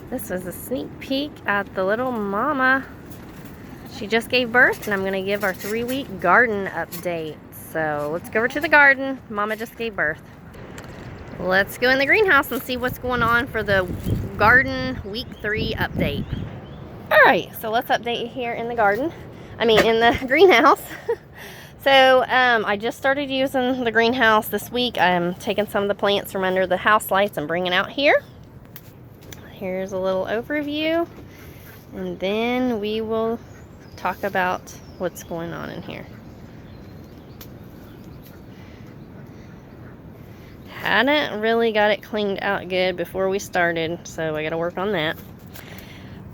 This was a sneak peek at the little mama. She just gave birth, and I'm going to give our 3-week garden update. So let's go over to the garden. Mama just gave birth. Let's go in the greenhouse and see what's going on for the garden week 3 update. Alright, so let's update here in the garden. In the greenhouse. So I just started using the greenhouse this week. I'm taking some of the plants from under the house lights and bringing out here. Here's a little overview, and then we will talk about what's going on in here. Hadn't really got it cleaned out good before we started, so I gotta work on that.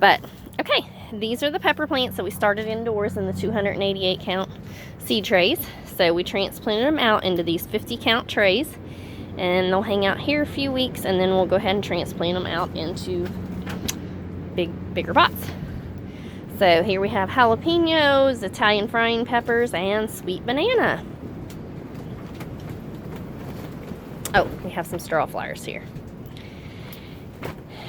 But okay, these are the pepper plants that we started indoors in the 288 count seed trays. So we transplanted them out into these 50 count trays, and they'll hang out here a few weeks, and then we'll go ahead and transplant them out into bigger pots. So here we have jalapenos, Italian frying peppers, and sweet banana. Oh, we have some straw flowers here.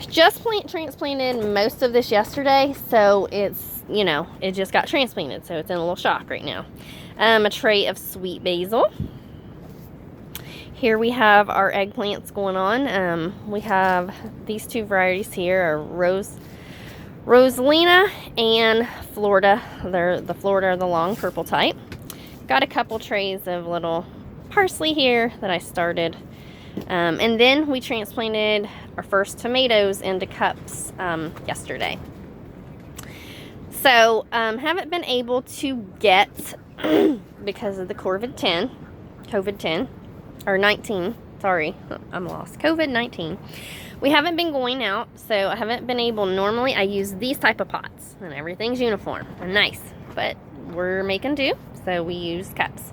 Just transplanted most of this yesterday, so it's, it just got transplanted, so it's in a little shock right now. A tray of sweet basil. Here we have our eggplants going on. We have these 2 varieties here, are Rosalina and Florida. The Florida are the long purple type. Got a couple trays of little parsley here that I started. And then we transplanted our first tomatoes into cups yesterday. So haven't been able to get, because of the COVID-19, sorry, I'm lost, COVID-19. We haven't been going out, so I haven't been able. Normally I use these type of pots, and everything's uniform and nice, but we're making do, so we use cups.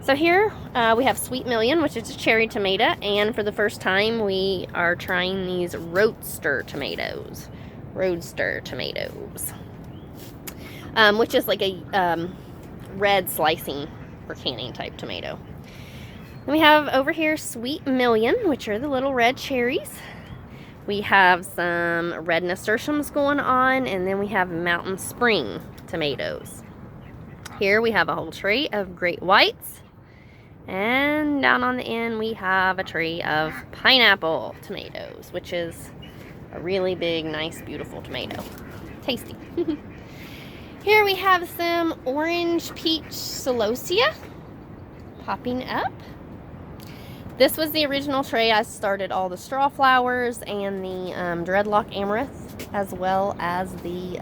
So here we have Sweet Million, which is a cherry tomato, and for the first time we are trying these Roadster tomatoes, which is like a red slicing or canning type tomato. Then we have over here Sweet Million, which are the little red cherries. We have some red nasturtiums going on, and then we have Mountain Spring tomatoes. Here we have a whole tray of great whites, and down on the end we have a tray of pineapple tomatoes, which is a really big, nice, beautiful tomato. Tasty. Here we have some orange peach celosia popping up. This was the original tray. I started all the straw flowers and the dreadlock amaranth, as well as the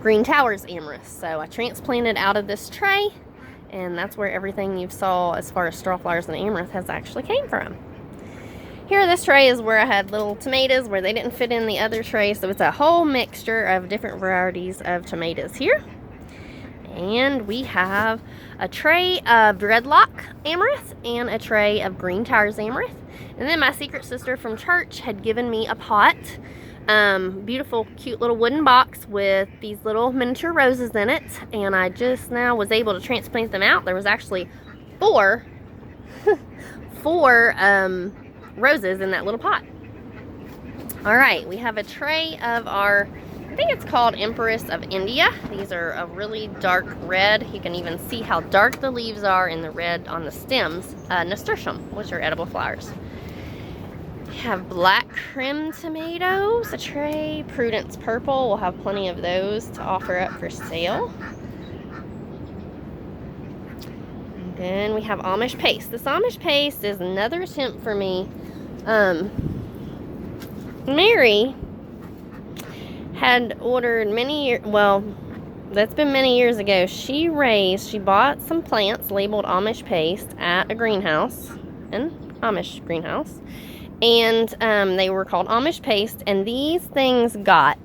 green towers amaranth. So I transplanted out of this tray, and that's where everything you saw as far as straw flowers and amaranth has actually came from. Here, this tray is where I had little tomatoes where they didn't fit in the other tray, so it's a whole mixture of different varieties of tomatoes here. And we have a tray of dreadlock amaranth and a tray of green towers amaranth. And then my secret sister from church had given me a pot, beautiful, cute little wooden box with these little miniature roses in it. And I just now was able to transplant them out. There was actually four roses in that little pot. All right, we have a tray of our, I think it's called Empress of India. These are a really dark red. You can even see how dark the leaves are in the red on the stems. Nasturtium, which are edible flowers. We have black crim tomatoes, a tray. Prudence purple, we'll have plenty of those to offer up for sale. And then we have Amish paste. This Amish paste is another attempt for me. Mary had ordered that's been many years ago. She bought some plants labeled Amish paste at a greenhouse, an Amish greenhouse, and they were called Amish paste, and these things got,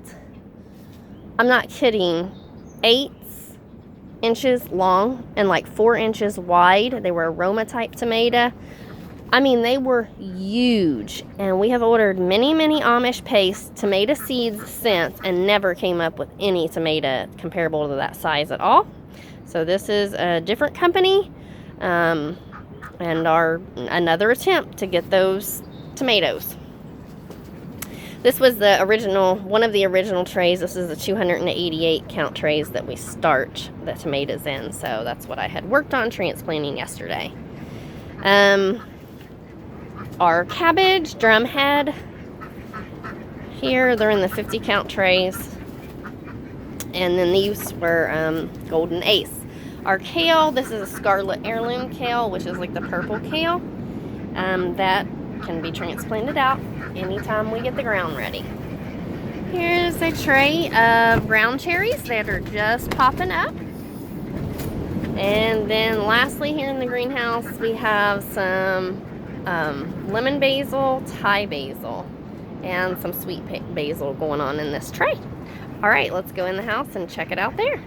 I'm not kidding, 8 inches long and like 4 inches wide. They were aroma type tomato. They were huge, and we have ordered many Amish paste tomato seeds since and never came up with any tomato comparable to that size at all. So this is a different company, and another attempt to get those tomatoes. This was the original, one of the original trays. This is the 288 count trays that we start the tomatoes in. So that's what I had worked on transplanting yesterday. Our cabbage, drumhead, here they're in the 50 count trays. And then these were golden ace. Our kale, this is a scarlet heirloom kale, which is like the purple kale. That can be transplanted out anytime we get the ground ready. Here's a tray of ground cherries that are just popping up. And then lastly, here in the greenhouse, we have some lemon basil, Thai basil, and some sweet basil going on in this tray. All right, let's go in the house and check it out there.